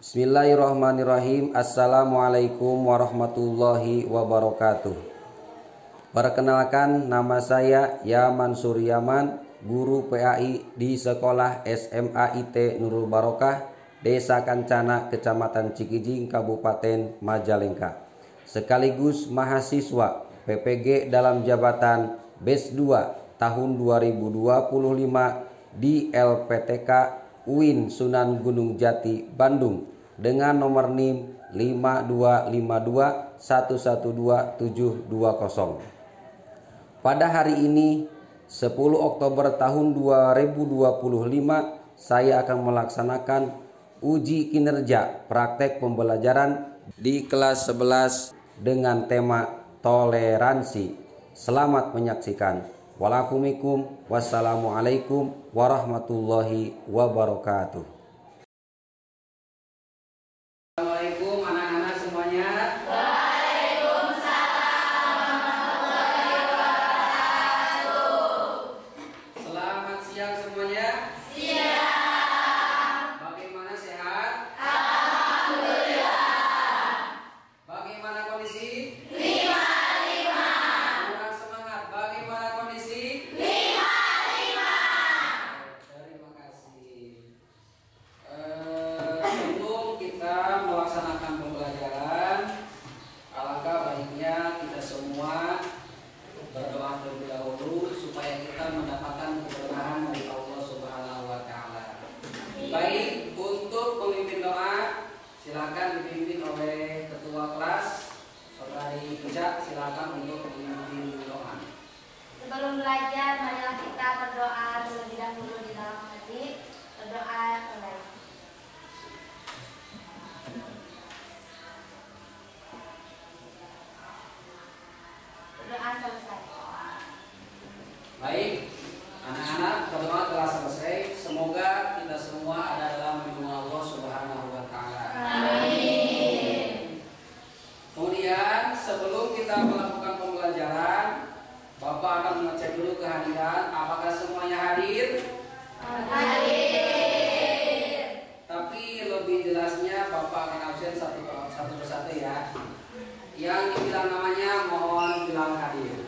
Bismillahirrahmanirrahim. Assalamualaikum warahmatullahi wabarakatuh. Perkenalkan, nama saya Yaman Suryaman, guru PAI di Sekolah SMA IT Nurul Barokah, Desa Kancana, Kecamatan Cikijing, Kabupaten Majalengka, sekaligus mahasiswa PPG dalam jabatan BES 2 tahun 2025 di LPTK UIN Sunan Gunung Jati, Bandung, dengan nomor NIM 525211270. Pada hari ini 10 Oktober tahun 2025 saya akan melaksanakan uji kinerja praktek pembelajaran di kelas 11 dengan tema toleransi. Selamat menyaksikan. Wassalamualaikum warahmatullahi wabarakatuh. Assalamualaikum anak-anak semuanya. Waalaikumsalam warahmatullahi wabarakatuh. Selamat siang semuanya. Siang. Bagaimana, sehat? Alhamdulillah. Bagaimana kondisi? 55. Kurang semangat. Bagaimana kondisi? 55. Terima kasih. Sebelum kita melaksanakan pembelajaran, alangkah baiknya kita semua berdoa terlebih dahulu supaya kita mendapatkan keberkahan dari Allah Subhanahu wa taala. Baik, untuk pemimpin doa silakan dipimpin oleh ketua kelas Saudari Ica, silakan untuk memimpin doa. Sebelum belajar, marilah kita berdoa terlebih dahulu di dalam hati. Berdoa mulai. Berdoa selesai. Baik, anak-anak, berdoa telah selesai. Semoga kita semua ada dalam lindungan Allah Subhanahu wa taala. Amin. Kemudian sebelum kita melakukan pembelajaran, Bapak akan mengecek dulu kehadiran. Apakah semuanya hadir? Hadir. Tapi lebih jelasnya Bapak akan absen satu persatu ya. Yang dibilang namanya mohon bilang hadir.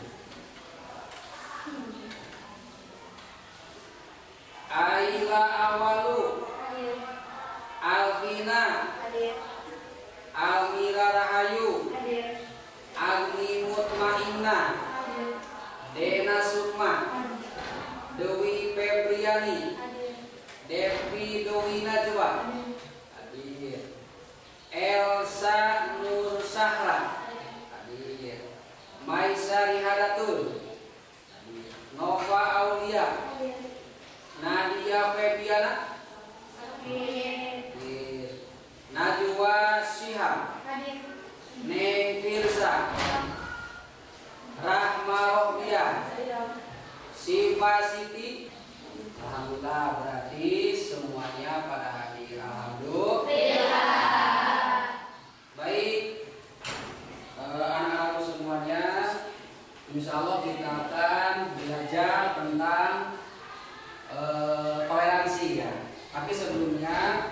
Aila Awalu, Hadir. Alvina, Hadir. Almira Rahayu, Hadir. Agni Mutmainna, Hadir. Dena Sukma, Dewi Febriani, Hadir. Devi Dewi Najwa, hadir. Elsa Nur Sahra, hadir. Maisari Hadatul, hadir. Nova Aulia, Hadir. Nadia Febiana, Hadir. hadir. Najwa Syihab, Hadir. Neng Firsa, Rahma Rohbiah, Siva Siti. Alhamdulillah, berarti semuanya pada hadir. Alhamdulillah. Baik, anak-anakku semuanya, insya Allah kita akan belajar tentang toleransi ya. Tapi sebelumnya,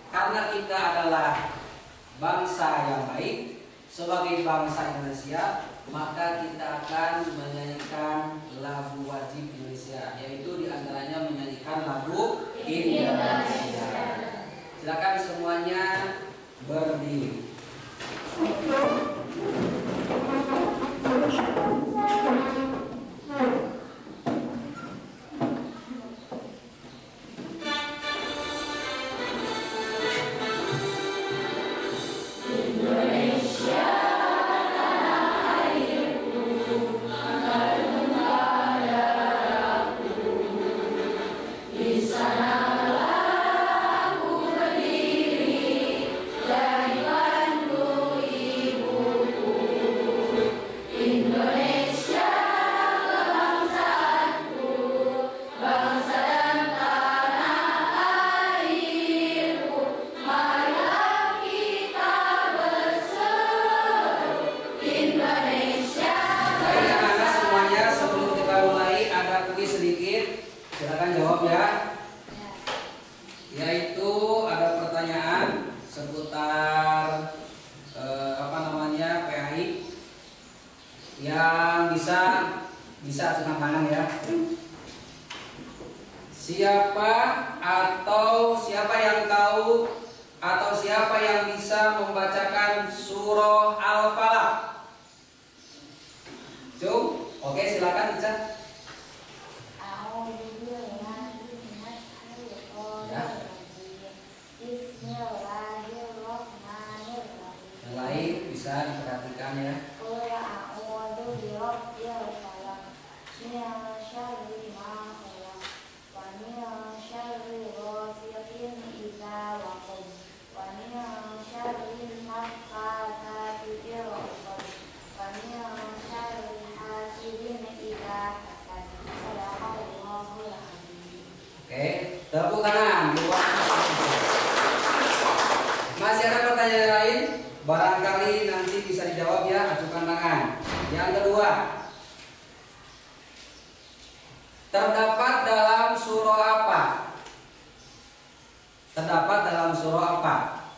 karena kita adalah bangsa yang baik, sebagai bangsa Indonesia, maka kita akan menyanyikan lagu wajib Indonesia, yaitu diantaranya menyanyikan lagu Indonesia. Silakan semuanya berdiri. Di sana aku berdiri. yang bisa acungkan tangan ya. Siapa yang tahu atau siapa yang bisa membacakan surah Al-Falaq? Cung, oke silakan Ica. Yang lain bisa diperhatikan ya. Oke, tepuk tangan. Masih ada pertanyaan lain? Barangkali nanti bisa dijawab ya, ajukan tangan. Yang kedua, terdapat dalam surah apa? Terdapat dalam surah apa?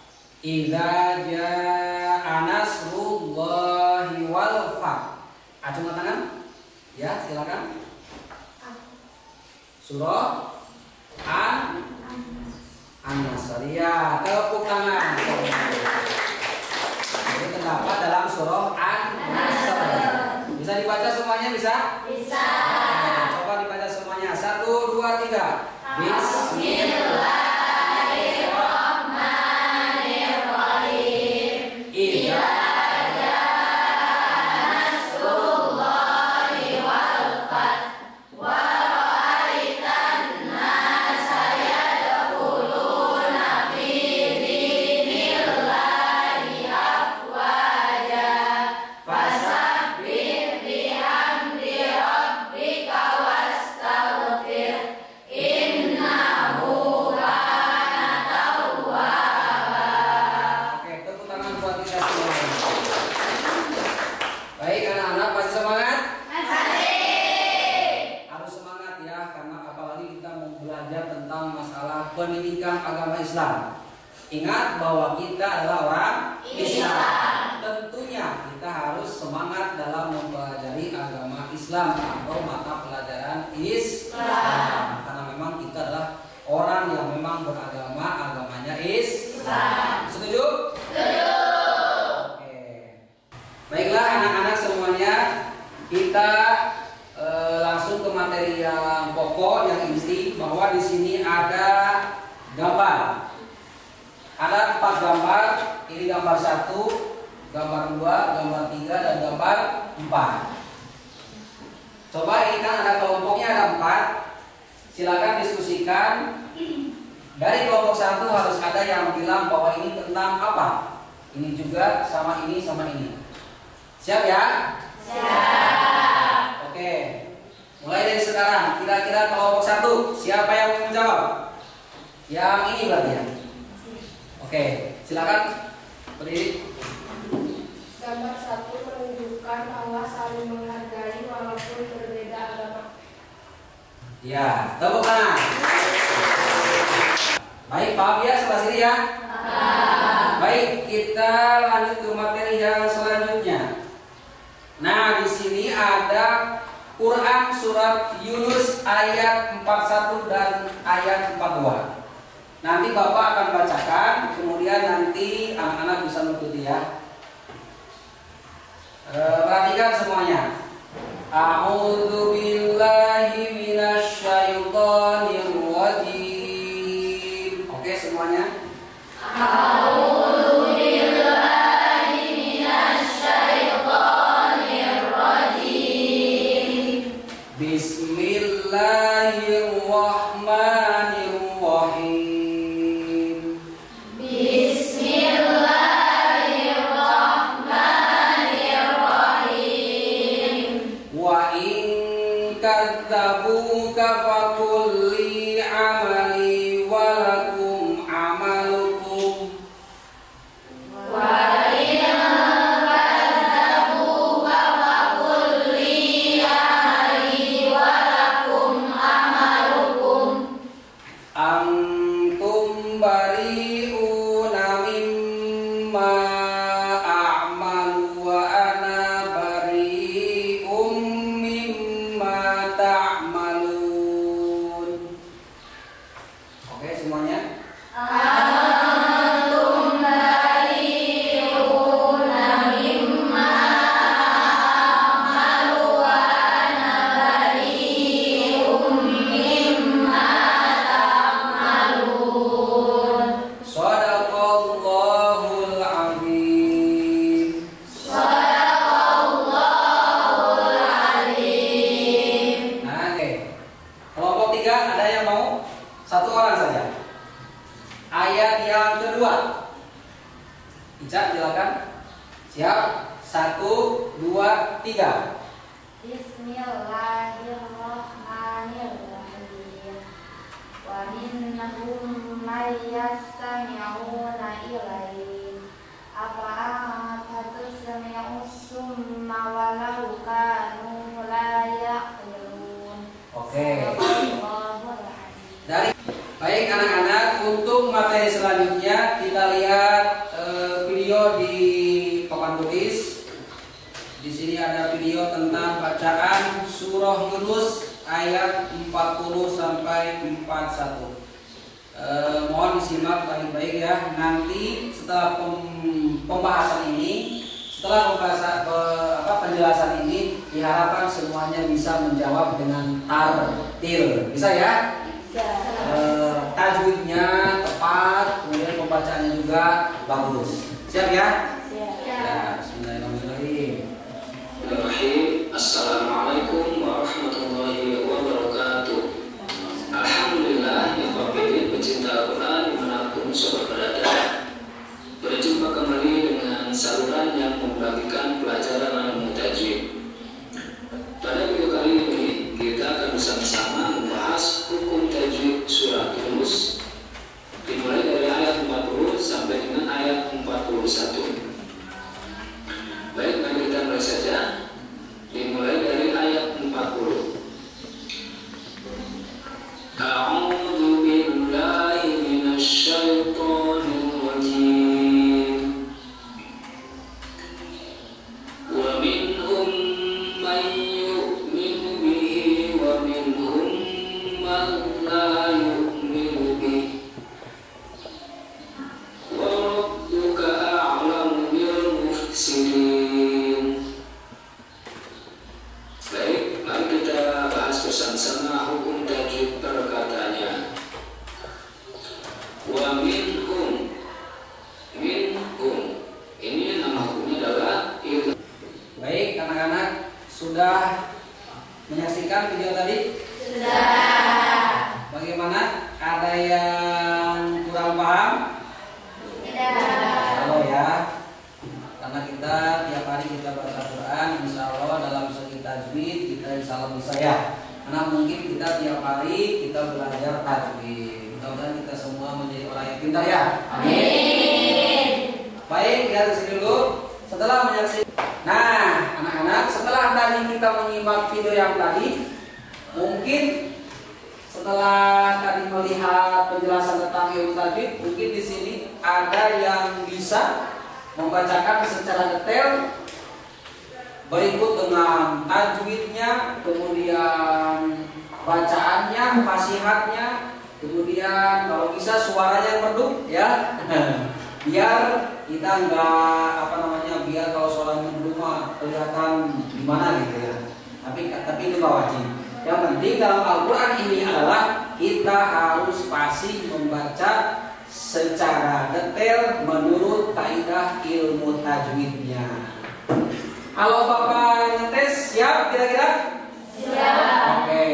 Idza jaa nasrullahi wal fath. Acungkan tangan. Ya, silakan. Surah An-Nasr. Ya, tepuk tangan. Jadi terdapat dalam surah An-Nasr. Bisa dibaca semuanya bisa? Bisa. Nah, coba dibaca semuanya. 1, 2, 3. Bismillahirrahmanirrahim. Idza pendidikan agama Islam. Ingat bahwa kita adalah orang Islam. Tentunya kita harus semangat dalam mempelajari agama Islam atau mata pelajaran Islam. Karena memang kita adalah orang yang memang beragama, agamanya Islam. Setuju? Setuju. Oke. Baiklah anak-anak semuanya, kita langsung ke materi yang pokok, yang inti, bahwa di sini ada gambar. Ada 4 gambar. Ini gambar 1, gambar 2, gambar 3, dan gambar 4. Coba ini kan ada kelompoknya, ada 4. Silakan diskusikan. Dari kelompok 1 harus ada yang bilang bahwa ini tentang apa. Ini juga sama ini sama ini. Siap ya? Siap. Oke. Mulai dari sekarang, kira-kira kelompok 1 siapa yang mau menjawab? Yang ini berarti ya. Oke, silakan berdiri. Gambar 1 menunjukkan Allah saling menghargai walaupun berbeda agama. Ya, tepuk tangan. Baik, paham ya sebelah sini ya? Baik, kita lanjut ke materi yang selanjutnya. Nah, di sini ada Quran surat Yunus ayat 41 dan ayat 42. Nanti Bapak akan bacakan, kemudian nanti anak-anak bisa mengikuti ya. Perhatikan semuanya. A'udzu billahi minasyaitonir rajim. Oke semuanya. A'udzu billahi minasyaitonir rajim. Bismillahirrahmanirrahim. Kadzabuka faqul li amali wa lakum amalukum. Wa in kadzabuka faqul li amali wa lakum amalukum. Antum bari'una mimma a'malu wa ana bari'um 3. Bismillahirrahmanirrahim. Wa minhum may yastami'una ilaik. Afa tasmi'u summa walau kanu la ya'qilun. Oke. Baik anak-anak, untuk materi selanjutnya kita lihat video di papan tulis. Di sini ada video tentang bacaan surah Yunus ayat 40 sampai 41. Mohon disimak baik-baik ya. Nanti setelah pembahasan ini, setelah penjelasan ini, diharapkan semuanya bisa menjawab dengan tartil. Bisa ya? Tajwidnya tepat, kemudian pembacaannya juga bagus. Siap ya? Ya, bismillahirrahmanirrahim. Assalamualaikum warahmatullahi wabarakatuh. Alhamdulillah, ikhwafidin pecinta Al-Quran dimanapun sobat berada. Berjumpa kembali dengan saluran yang membagikan pelajaran ilmu tajwid. Pada video kali ini kita akan bersama-sama membahas hukum tajwid surah Yunus dimulai dari ayat 40 sampai dengan ayat 41. Baik, mari kita mulai saja. Dimulai dari ayat 40. A'udzu billahi minasyaitonir rajim. Wa minhum man yu'minu bihi wa minhum man la yu'minu bihi. Wa rabbuka a'lamu bil mufsidin. Baik, mari kita bahas bersama-sama hukum tajwid perkataannya. Wa minhum. Minhum. Ini nama hukumnya adalah ilmu. Baik anak-anak, sudah menyaksikan video tadi? Sudah. Bagaimana? Ada yang kurang paham? Tidak. Kalau ya, karena kita tiap hari kita baca Quran, insya Allah dalam segi tajwid kita insya Allah bisa ya. Karena mungkin kita tiap hari kita belajar tajwid. Mudah-mudahan kita semua menjadi orang yang pintar ya. Amin. Baik, lihat di sini dulu. Setelah menyaksikan, nah anak-anak, setelah tadi kita menyimak video yang tadi, mungkin setelah tadi melihat penjelasan tentang ilmu tajwid, mungkin di sini ada yang bisa membacakan secara detail berikut dengan tajwidnya, kemudian bacaannya, fasihatnya, kemudian kalau bisa suaranya merdu ya. Biar kita enggak biar kalau suaranya merdu mah kelihatan gimana gitu ya. Tapi itu enggak wajib. Yang penting dalam Al-Quran ini adalah kita harus fasih membaca secara detail menurut kaidah ilmu tajwidnya. Halo Bapak ngetes, siap kira-kira? Siap. Oke.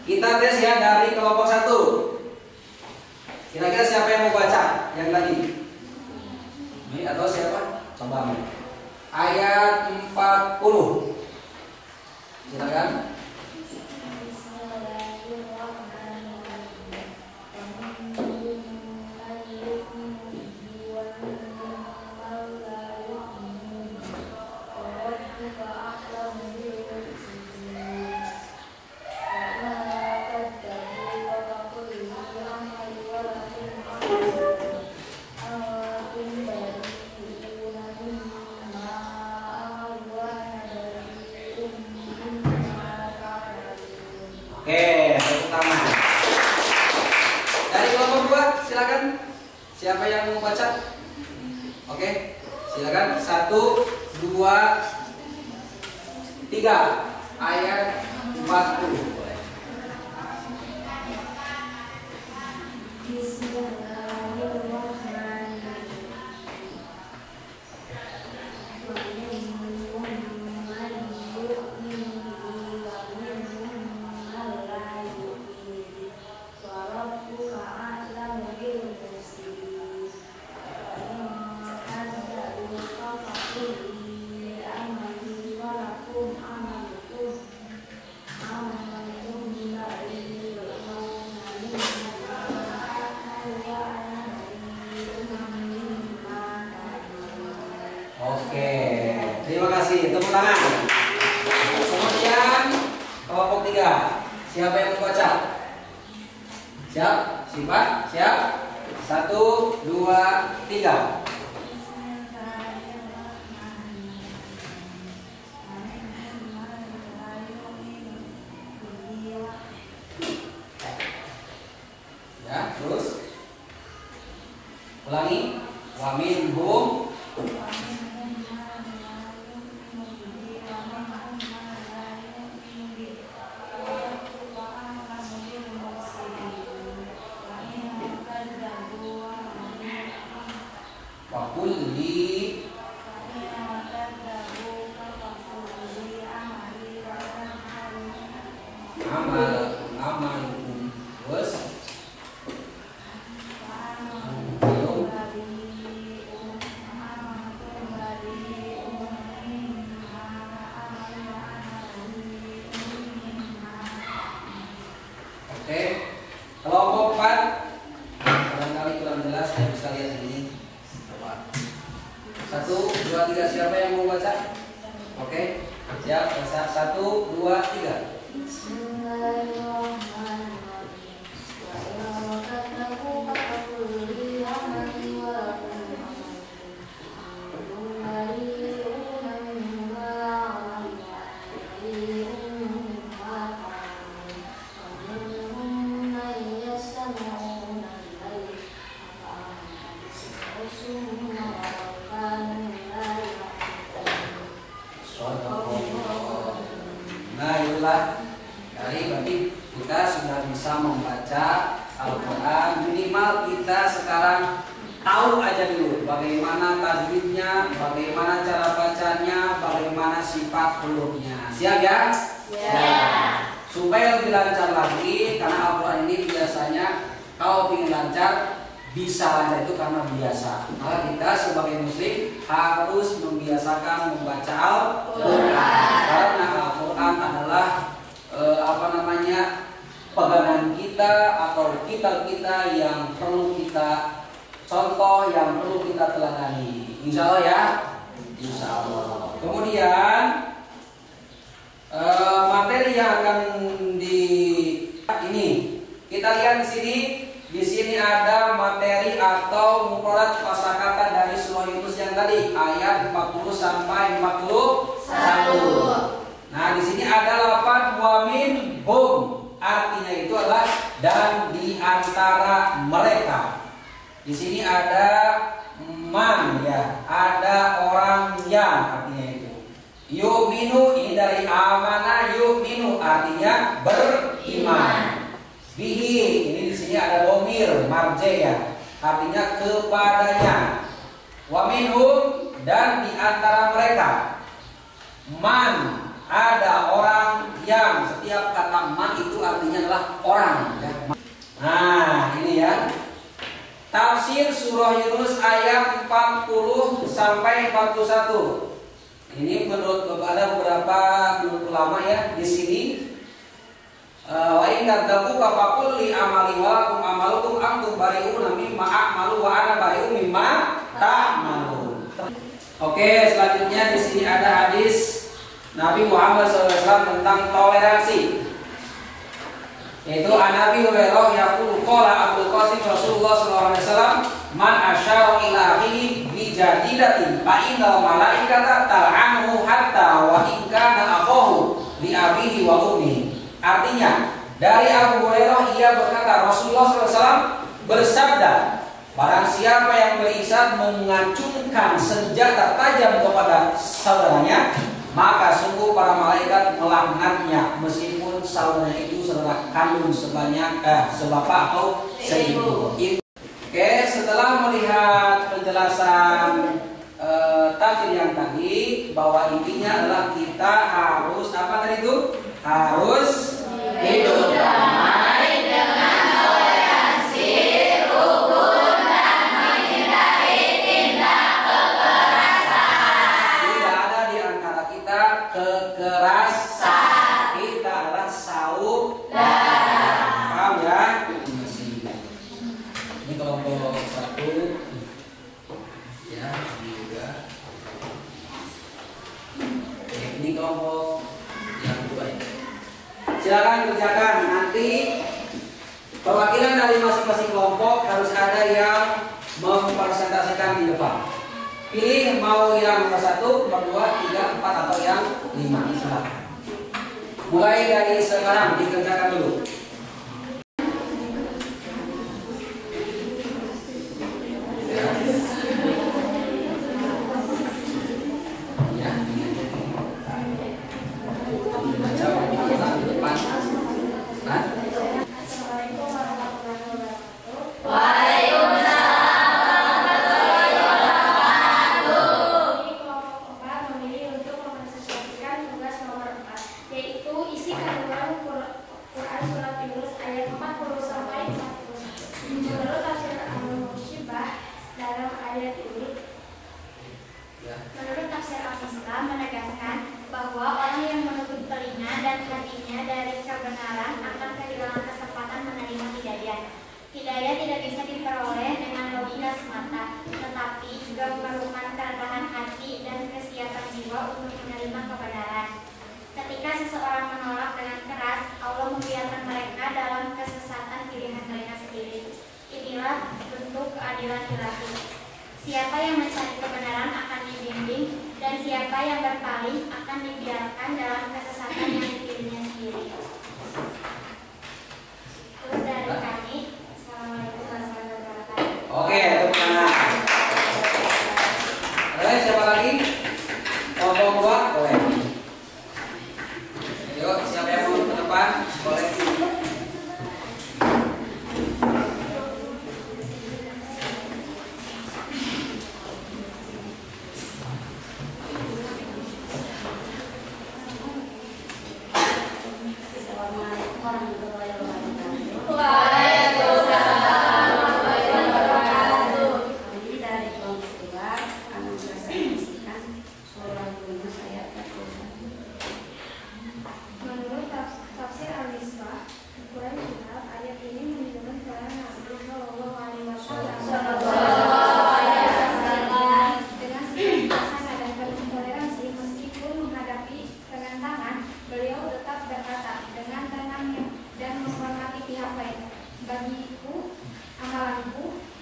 Kita tes ya dari kelompok 1. Kira-kira siapa yang mau baca yang tadi? Ini atau siapa? Coba. Ayat 40. Silakan. Oke, tepuk tangan. Dari kelompok 2, silakan. Siapa yang mau baca? Oke, silakan. 1, 2, 3. Ayat 40. tepuk tangan. Kemudian kelompok 3. Siapa yang membaca? Siap? Siapa? Siap? 1, 2, 3. Ya, terus ulangi. Wa minhum wa kulli amalukum was Oke, kelompok 4 barangkali kurang jelas, saya bisa lihat ini. 1, 2, 3, siapa yang mau baca? Oke, siap. 1, 2, 3. Nah itulah dari berarti kita sudah bisa membaca Al-Quran. Minimal kita sekarang tahu aja dulu bagaimana tajwidnya, bagaimana cara bacanya, bagaimana sifat hurufnya. Siap ya? Siap. Supaya lebih lancar lagi, karena Al-Quran ini biasanya kalau ingin lancar, bisa lancar itu karena biasa. Maka kita sebagai muslim harus membiasakan membaca Al-Quran. Karena Al-Quran adalah pegangan kita atau kitab kita yang perlu kita contoh, yang perlu kita teladani. Insya Allah ya. Insya Allah. Kemudian materi yang akan ini kita lihat di sini. Di sini ada materi atau mufradat kosakata dari surah Yunus yang tadi ayat 40 sampai 41. Nah, di sini ada lafaz wa minhum, artinya itu adalah dan di antara mereka. Di sini ada man ya, ada orang yang, artinya itu. Yu'minu ini dari amana yu'minu, artinya beriman. Bihi ini di sini ada domir marje ya, artinya kepadanya. Wa minhum dan di antara mereka. Man ada orang yang, setiap kata man itu artinya adalah orang ya. Nah ini ya tafsir surah Yunus ayat 40 sampai 41. Ini menurut ada beberapa ulama ya di sini. Wa in kadzabu fa qul li amali wa lakum amalukum antum bari'un mimma a'malu wa ana bari'un mimma ta'malun. Oke, selanjutnya di sini ada hadis Nabi Muhammad SAW tentang toleransi. Yaitu Nabi Hurairah yaqulu qala Abdul Qasim Rasulullah SAW man asyara ila akhihi bi jadidatin fa innal malaikata tal'anhu hatta wa in kana akhahu li abihi wa ummihi. Artinya dari Abu Hurairah ia berkata Rasulullah SAW bersabda, barang siapa yang berisat mengacungkan senjata tajam kepada saudaranya, maka sungguh para malaikat melaknatnya meskipun saudaranya itu saudara kandung sebapak atau seibu. Oke, setelah melihat penjelasan tafsir yang tadi, bahwa intinya adalah kita harus apa tadi itu? Harus hidup damai dengan toleransi, rukun dan menghindari tindak kekerasan. Tidak ada di antara kita kekerasan. Kita adalah saudara. Paham ya? Ini kelompok 1 ya, ini juga. silakan kerjakan. Nanti perwakilan dari masing-masing kelompok harus ada yang mempresentasikan di depan. Pilih mau yang nomor 1, nomor 2, 3, 4 atau yang 5. Silakan. Mulai dari sekarang dikerjakan dulu. Menurut tafsir Al-Islam menegaskan bahwa orang yang menutup telinga dan hatinya dari kebenaran akan kehilangan kesempatan menerima hidayah. Hidayah tidak bisa diperoleh dengan logika semata, tetapi juga memerlukan kerendahan hati dan kesiapan jiwa untuk menerima kebenaran. Ketika seseorang menolak dengan keras, Allah membiarkan mereka dalam kesesatan pilihan mereka sendiri. Inilah bentuk keadilan ilahi. Siapa yang mencari kebenaran akan dibimbing, dan siapa yang berpaling akan dibiarkan dalam kesesatan yang dipilihnya sendiri. Itu dari kami. Assalamualaikum warahmatullahi wabarakatuh. Oke, tepuk tangan. Siapa lagi? Kelompok 2, boleh. Yuk, siapa yang mau ke depan? Boleh.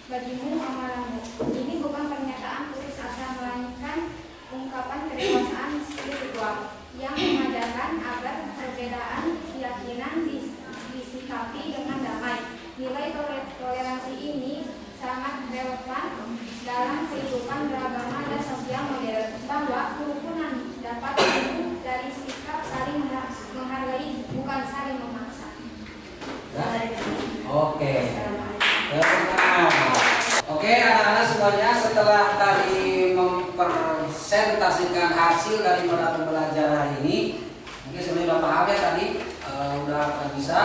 Bagimu amalanmu. Ini bukan pernyataan putus asa, melainkan ungkapan kedewasaan spiritual yang mengajarkan agar perbedaan keyakinan disikapi dengan damai. Nilai toleransi ini sangat relevan dalam kehidupan beragama dan sosial modern, bahwa kerukunan dapat tumbuh dari sikap saling menghargai, bukan saling memaksa. Oke. Oke, anak-anak semuanya, setelah tadi mempresentasikan hasil dari mata pembelajaran hari ini, mungkin sebenarnya Bapak paham ya tadi udah bisa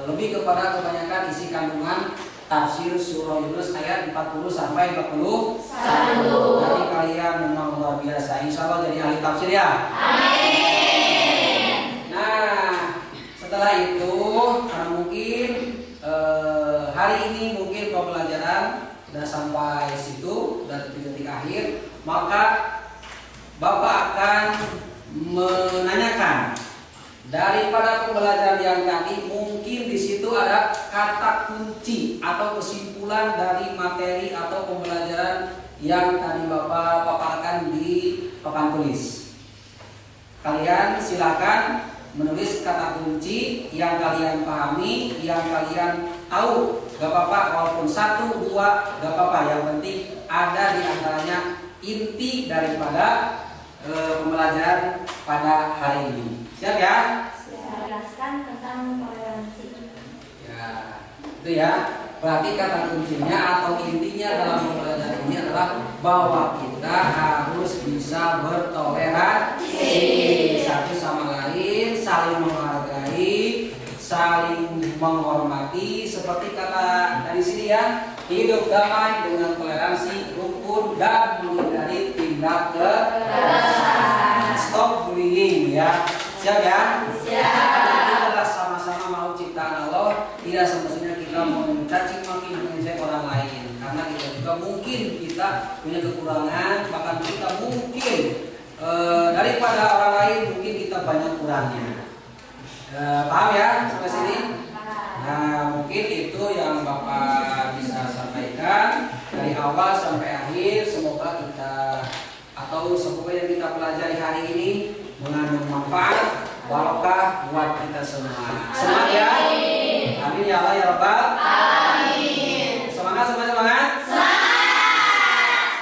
lebih kepada kebanyakan isi kandungan tafsir surah Yunus ayat 40 sampai 41. Jadi kalian memang luar biasa. Insya Allah jadi ahli tafsir ya. Amin. Nah, setelah itu karena mungkin hari ini mungkin pembelajaran sudah sampai situ dan detik-detik akhir, maka Bapak akan menanyakan daripada pembelajaran yang tadi, mungkin di situ ada kata kunci atau kesimpulan dari materi atau pembelajaran yang tadi Bapak paparkan di papan tulis. Kalian silakan menulis kata kunci yang kalian pahami, yang kalian tahu. Gak apa-apa, walaupun 1, 2, gak apa-apa. Yang penting ada di antaranya inti daripada pembelajaran pada hari ini. Siap ya? Jelaskan tentang toleransi. Ya, itu ya. Berarti kata kuncinya atau intinya dalam pembelajaran ini adalah bahwa kita harus bisa bertoleransi satu sama lain, saling menghargai, saling menghormati, seperti kata dari sini ya, hidup damai dengan toleransi, rukun dan menghindari tindak kekerasan. Stop bullying ya. Siap ya? Siap. Kita adalah sama-sama mau ciptaan Allah, tidak semestinya kita mencaci maki mengejek orang lain, karena kita juga mungkin kita punya kekurangan, bahkan kita mungkin daripada orang lain mungkin kita banyak kurangnya. Paham ya sampai sini? Nah, mungkin itu yang Bapak bisa sampaikan dari awal sampai akhir. Semoga kita atau semoga yang kita pelajari hari ini mengandung manfaat, barokah buat kita semua. Semangat ya. Amin ya Allah ya Rabbal. Amin. Semangat, semangat.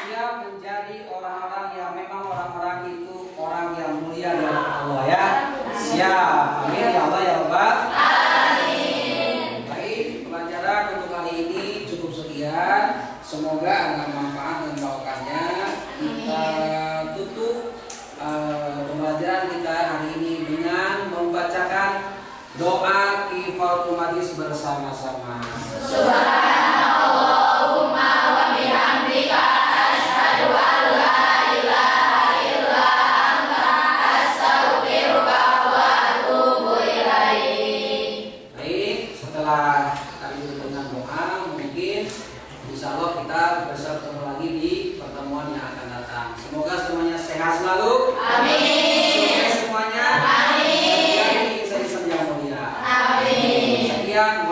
Siap menjadi orang-orang yang memang orang-orang itu orang yang mulia di hadapan Allah ya. Siap. Amin ya Allah ya Rabbal. Amin. Baik, pelajaran untuk kali ini cukup sekian. Semoga ada manfaat dan barokahnya. Kita tutup pembelajaran kita hari ini dengan membacakan doa kifaratul majlis bersama-sama. Subhanallahumma wa bihamdika asyhadu an la ilaha illa anta astaghfiruka wa atubu ilaik. Baik, setelah kami tutup dengan doa, mungkin insya Allah kita bertemu lagi di pertemuan yang akan datang. Semoga semuanya sehat selalu. Amin. Sukses semuanya. Amin. Jadi saya yang mulia. Amin. Sekian.